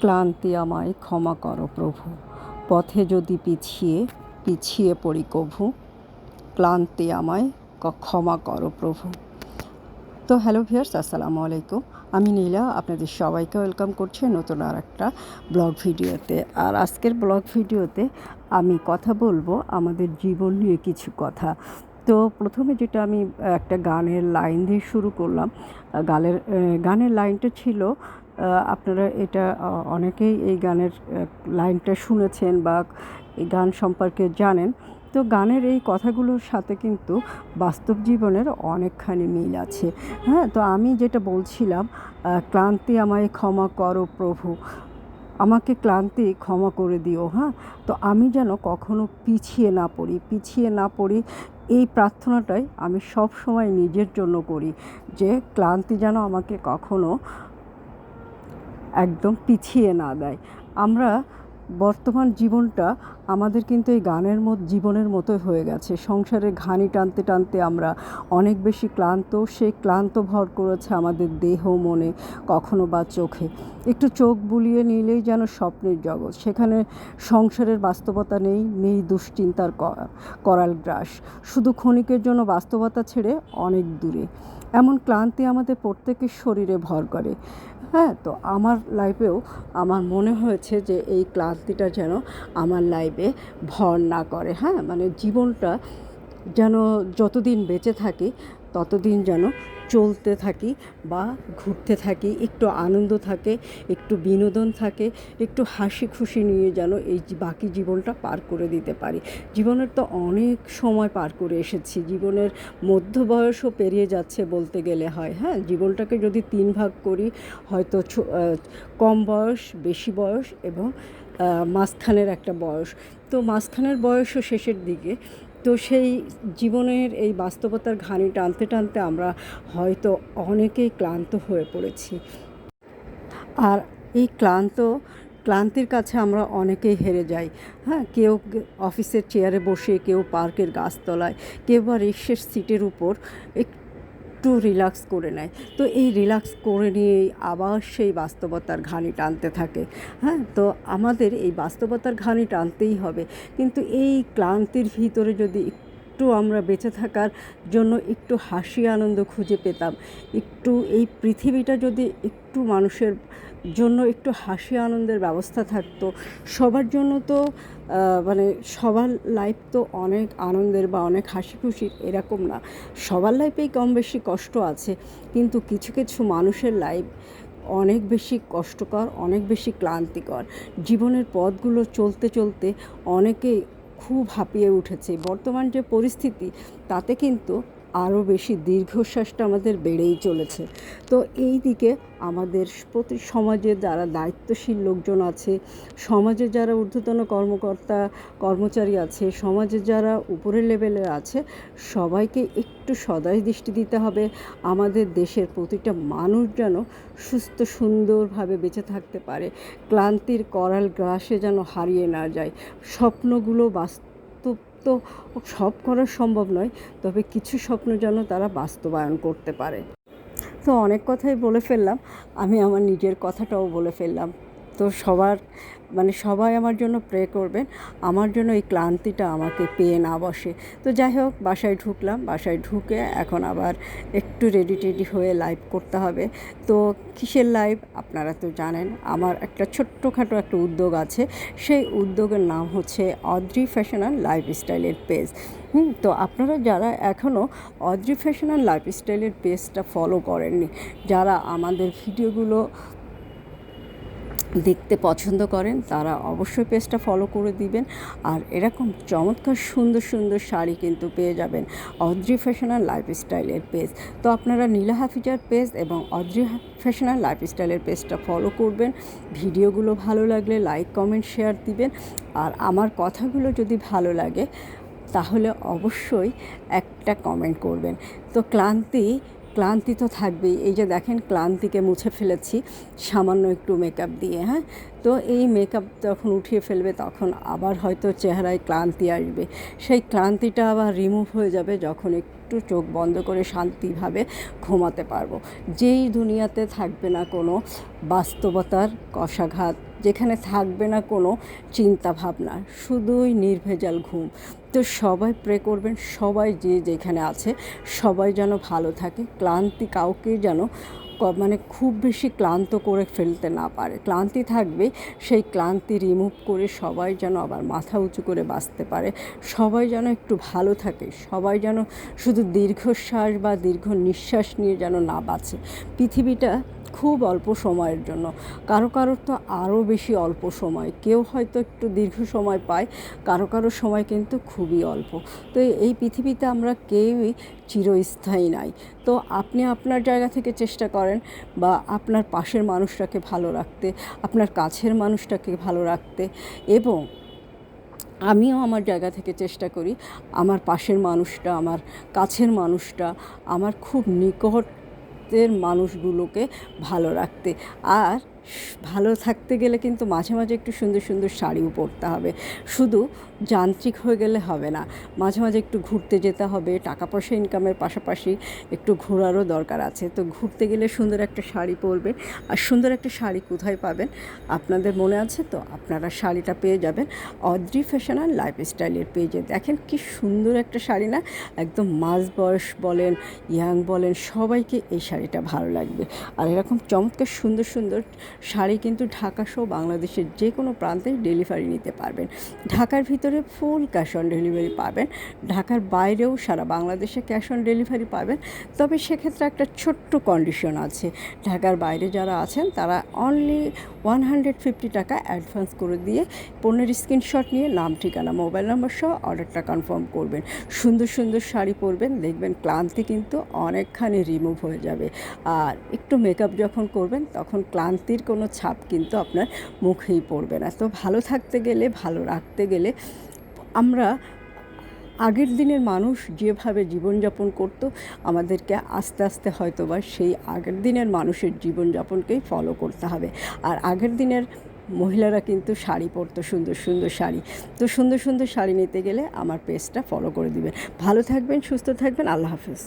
ক্লান্তি আমায় ক্ষমা করো প্রভু, পথে যদি পিছিয়ে পিছিয়ে পড়ি কভু। ক্লান্তি আমায় ক্ষমা করো প্রভু। তো হ্যালো ভিউয়ার্স, আসসালামু আলাইকুম। আমি নীলা, আপনাদের সবাইকে ওয়েলকাম করছি নতুন আর একটা ব্লগ ভিডিওতে। আর আজকের ব্লগ ভিডিওতে আমি কথা বলবো আমাদের জীবন নিয়ে কিছু কথা। তো প্রথমে যেটা আমি একটা গানের লাইন দিয়ে শুরু করলাম। গানের লাইনটা ছিল, আপনারা এটা অনেকেই এই গানের লাইনটা শুনেছেন বা এই গান সম্পর্কে জানেন। তো গানের এই কথাগুলোর সাথে কিন্তু বাস্তব জীবনের অনেকখানি মিল আছে। হ্যাঁ, তো আমি যেটা বলছিলাম, ক্লান্তি আমায় ক্ষমা করো প্রভু, আমাকে ক্লান্তি ক্ষমা করে দিও। হ্যাঁ, তো আমি যেন কখনো পিছিয়ে না পড়ি, এই প্রার্থনাটাই আমি সব সময় নিজের জন্য করি, যে ক্লান্তি যেন আমাকে কখনো একদম পিছিয়ে না দেয়। আমরা বর্তমান জীবনটা আমাদের কিন্তু এই জীবনের মতো হয়ে গেছে। সংসারের ঘানি টানতে টানতে আমরা অনেক বেশি ক্লান্ত। সেই ক্লান্ত ভর করেছে আমাদের দেহ মনে, কখনো বা চোখে। একটু চোখ বুলিয়ে নিলেই যেন স্বপ্নের জগৎ, সেখানে সংসারের বাস্তবতা নেই দুশ্চিন্তার করাল গ্রাস। শুধু ক্ষণিকের জন্য বাস্তবতা ছেড়ে অনেক দূরে। এমন ক্লান্তি আমাদের প্রত্যেকের শরীরে ভর করে। হ্যাঁ, তো আমার লাইফেও আমার মনে হয়েছে যে এই ক্লান্তিটা যেন আমার লাইফে ভর না করে। হ্যাঁ, মানে জীবনটা যেন যতদিন বেঁচে থাকি ততদিন যেন চলতে থাকি বা ঘুরতে থাকি, একটু আনন্দ থাকে, একটু বিনোদন থাকে, একটু হাসি খুশি নিয়ে যেন এই বাকি জীবনটা পার করে দিতে পারি। জীবনের তো অনেক সময় পার করে এসেছি, জীবনের মধ্য বয়সও পেরিয়ে যাচ্ছে বলতে গেলে হয়। হ্যাঁ, জীবনটাকে যদি 3 ভাগ করি, হয়তো কম বয়স, বেশি বয়স এবং মাঝখানের একটা বয়স। তো মাঝখানের বয়সও শেষের দিকে। তো সেই জীবনের এই বাস্তবতার ঘানি টানতে টানতে আমরা হয়তো অনেকেই ক্লান্ত হয়ে পড়েছি। আর এই ক্লান্তির কাছে আমরা অনেকেই হেরে যাই। হ্যাঁ, কেউ অফিসের চেয়ারে বসে, কেউ পার্কের গাছতলায়, কেউ বা রিক্সার সিটের উপর একটু রিল্যাক্স করে নেয়। তো এই রিল্যাক্স করে নিয়েই আবার সেই বাস্তবতার ঘানি টানতে থাকে। হ্যাঁ, তো আমাদের এই বাস্তবতার ঘানি টানতেই হবে। কিন্তু এই ক্লান্তির ভিতরে যদি একটু আমরা বেঁচে থাকার জন্য একটু হাসি আনন্দ খুঁজে পেতাম, একটু এই পৃথিবীটা যদি একটু মানুষের জন্য একটু হাসি আনন্দের ব্যবস্থা থাকতো। সবার জন্য তো মানে সবার লাইফ তো অনেক আনন্দের বা অনেক হাসি খুশির এরকম না। সবার লাইফেই কম বেশি কষ্ট আছে, কিন্তু কিছু কিছু মানুষের লাইফ অনেক বেশি কষ্টকর, অনেক বেশি ক্লান্তিকর। জীবনের পথগুলো চলতে চলতে অনেকেই খুব হাঁপিয়ে উঠেছে। বর্তমান যে পরিস্থিতি, তাতে কিন্তু আরও বেশি দীর্ঘশ্বাসটা আমাদের বেড়েই চলেছে। তো এই দিকে আমাদের প্রতি সমাজে যারা দায়িত্বশীল লোকজন আছে, সমাজে যারা ঊর্ধ্বতন কর্মচারী আছে, সমাজে যারা উপরের লেভেলে আছে, সবাইকে একটু সদয় দৃষ্টি দিতে হবে। আমাদের দেশের প্রতিটা মানুষ যেন সুস্থ সুন্দরভাবে বেঁচে থাকতে পারে, ক্লান্তির করাল গ্রাসে যেন হারিয়ে না যায়। স্বপ্নগুলো বাস্তব তো সব করা সম্ভব নয়, তবে কিছু স্বপ্ন যেন তারা বাস্তবায়ন করতে পারে। তো অনেক কথাই বলে ফেললাম, আমি আমার নিজের কথাটাও বলে ফেললাম। তো সবাই আমার জন্য প্রে করবেন, আমার জন্য এই ক্লান্তিটা আমাকে পেয়ে না বসে। তো যাই হোক, বাসায় ঢুকলাম, বাসায় ঢুকে এখন আবার একটু রেডি টেডি হয়ে লাইভ করতে হবে। তো কিসের লাইভ আপনারা তো জানেন, আমার একটা ছোট্টখাটো একটা উদ্যোগ আছে। সেই উদ্যোগের নাম হচ্ছে অদ্রি ফ্যাশন অ্যান্ড লাইফস্টাইলের পেজ। তো আপনারা যারা এখনও অদ্রি ফ্যাশন অ্যান্ড লাইফস্টাইলের পেজটা ফলো করেননি, যারা আমাদের ভিডিওগুলো দেখতে পছন্দ করেন, তারা অবশ্যই পেজটা ফলো করে দিবেন। আর এরকম চমৎকার সুন্দর সুন্দর শাড়ি কিন্তু পেয়ে যাবেন অদ্রি ফ্যাশন অ্যান্ড লাইফস্টাইলের পেজ। তো আপনারা নীলা হাফিজার পেজ এবং অদ্রি ফ্যাশন অ্যান্ড লাইফস্টাইলের পেজটা ফলো করবেন। ভিডিওগুলো ভালো লাগলে লাইক কমেন্ট শেয়ার দিবেন। আর আমার কথাগুলো যদি ভালো লাগে তাহলে অবশ্যই একটা কমেন্ট করবেন। তো ক্লান্তি তো থাকবেই। এই যে দেখেন ক্লান্তিকে মুছে ফেলেছি সামান্য একটু মেকআপ দিয়ে, হ্যাঁ। তো এই মেকআপ যখন উঠিয়ে ফেলবে তখন আবার হয়তো চেহারায় ক্লান্তি আসবে, সেই ক্লান্তিটা আবার রিমুভ হয়ে যাবে যখন একটু চোখ বন্ধ করে শান্তিভাবে ঘুমাতে পারবো। যেই দুনিয়াতে থাকবে না কোনো বাস্তবতার কশাঘাত, যেখানে থাকবে না কোনো চিন্তা ভাবনা, শুধুই নির্ভেজাল ঘুম। তো সবাই প্রে করবেন, সবাই যে যেখানে আছে সবাই যেন ভালো থাকে, ক্লান্তি কাউকে যেন মানে খুব বেশি ক্লান্ত করে ফেলতে না পারে। ক্লান্তি থাকবে, সেই ক্লান্তি রিমুভ করে সবাই যেন আবার মাথা উঁচু করে বাঁচতে পারে, সবাই যেন একটু ভালো থাকে, সবাই যেন শুধু দীর্ঘশ্বাস বা দীর্ঘ নিঃশ্বাস নিয়ে যেন না বাঁচে। পৃথিবীটা খুব অল্প সময়ের জন্য, কারো কারোর তো আরও বেশি অল্প সময়, কেউ হয়তো একটু দীর্ঘ সময় পায়, কারো কারো সময় কিন্তু খুবই অল্প। তো এই পৃথিবীতে আমরা কেউই চিরস্থায়ী নাই। তো আপনি আপনার জায়গা থেকে চেষ্টা করেন বা আপনার পাশের মানুষটাকে ভালো রাখতে, আপনার কাছের মানুষটাকে ভালো রাখতে, এবং আমিও আমার জায়গা থেকে চেষ্টা করি আমার পাশের মানুষটা, আমার কাছের মানুষটা, আমার খুব নিকটের মানুষগুলোকে ভালো রাখতে। আর ভালো থাকতে গেলে কিন্তু মাঝে মাঝে একটু সুন্দর সুন্দর শাড়িও পরতে হবে, শুধু যান্ত্রিক হয়ে গেলে হবে না। মাঝে মাঝে একটু ঘুরতে যেতে হবে, টাকা পয়সা ইনকামের পাশাপাশি একটু ঘোরারও দরকার আছে। তো ঘুরতে গেলে সুন্দর একটা শাড়ি পরবেন। আর সুন্দর একটা শাড়ি কোথায় পাবেন আপনাদের মনে আছে তো? আপনারা শাড়িটা পেয়ে যাবেন অদ্রি ফ্যাশন অ্যান্ড লাইফস্টাইলের পেজে। দেখেন কি সুন্দর একটা শাড়ি না? একদম মাঝ বয়স বলেন, ইয়াং বলেন, সবাইকে এই শাড়িটা ভালো লাগবে। আর এরকম চমৎকার সুন্দর সুন্দর শাড়ি কিন্তু ঢাকাসহ বাংলাদেশের যে কোনো প্রান্তে ডেলিভারি নিতে পারবেন। ঢাকার ভিতরে ফুল ক্যাশ অন ডেলিভারি পাবেন, ঢাকার বাইরেও সারা বাংলাদেশে ক্যাশ অন ডেলিভারি পাবেন। তবে সেক্ষেত্রে একটা ছোট্ট কন্ডিশন আছে, ঢাকার বাইরে যারা আছেন তারা অনলি 150 টাকা অ্যাডভান্স করে দিয়ে পণ্যের স্ক্রিনশট নিয়ে নাম, ঠিকানা, মোবাইল নাম্বার সহ অর্ডারটা কনফার্ম করবেন। সুন্দর সুন্দর শাড়ি পরবেন, দেখবেন ক্লান্তি কিন্তু অনেকখানি রিমুভ হয়ে যাবে। আর একটু মেকআপ যখন করবেন তখন ক্লান্তির কোনো ছাপ কিন্তু আপনার মুখেই পড়বে না। তো ভালো থাকতে গেলে, ভালো রাখতে গেলে আমরা আগের দিনের মানুষ যেভাবে জীবনযাপন করতো, আমাদেরকে আস্তে আস্তে হয়তোবা সেই আগের দিনের মানুষের জীবনযাপনকেই ফলো করতে হবে। আর আগের দিনের মহিলারা কিন্তু শাড়ি পরতো, সুন্দর সুন্দর শাড়ি। তো সুন্দর সুন্দর শাড়ি নিতে গেলে আমার পেজটা ফলো করে দিবেন। ভালো থাকবেন, সুস্থ থাকবেন, আল্লাহ হাফেজ।